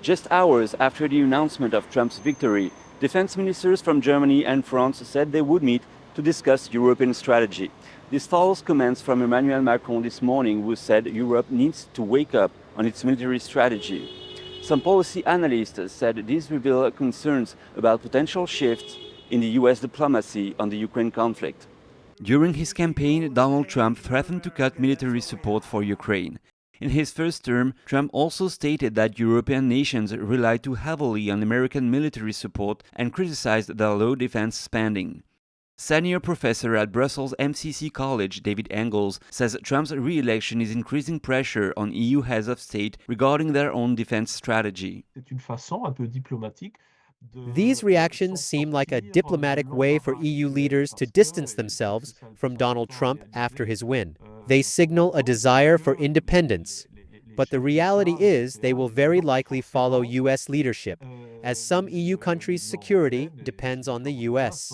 Just hours after the announcement of Trump's victory, defense ministers from Germany and France said they would meet to discuss European strategy. This follows comments from Emmanuel Macron this morning, who said Europe needs to wake up on its military strategy. Some policy analysts said these reveal concerns about potential shifts in the US diplomacy on the Ukraine conflict. During his campaign, Donald Trump threatened to cut military support for Ukraine. In his first term, Trump also stated that European nations rely too heavily on American military support and criticized their low defense spending. Senior professor at Brussels MCC College, David Engels, says Trump's re-election is increasing pressure on EU heads of state regarding their own defense strategy. These reactions seem like a diplomatic way for EU leaders to distance themselves from Donald Trump after his win. They signal a desire for independence, but the reality is they will very likely follow US leadership, as some EU countries' security depends on the US.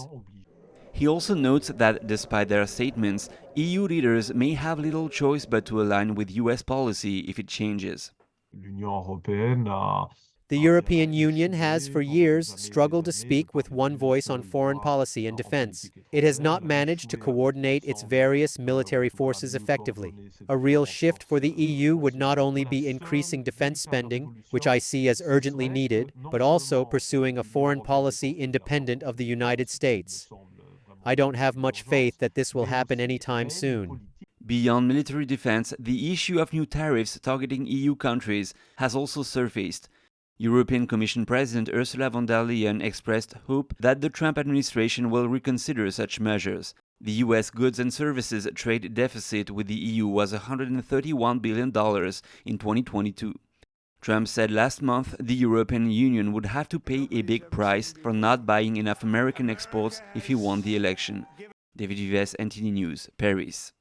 He also notes that despite their statements, EU leaders may have little choice but to align with US policy if it changes. The European Union has for years struggled to speak with one voice on foreign policy and defense. It has not managed to coordinate its various military forces effectively. A real shift for the EU would not only be increasing defense spending, which I see as urgently needed, but also pursuing a foreign policy independent of the United States. I don't have much faith that this will happen anytime soon. Beyond military defense, the issue of new tariffs targeting EU countries has also surfaced. European Commission President Ursula von der Leyen expressed hope that the Trump administration will reconsider such measures. The US goods and services trade deficit with the EU was $131 billion in 2022. Trump said last month the European Union would have to pay a big price for not buying enough American exports if he won the election. David Vives, NTD News, Paris.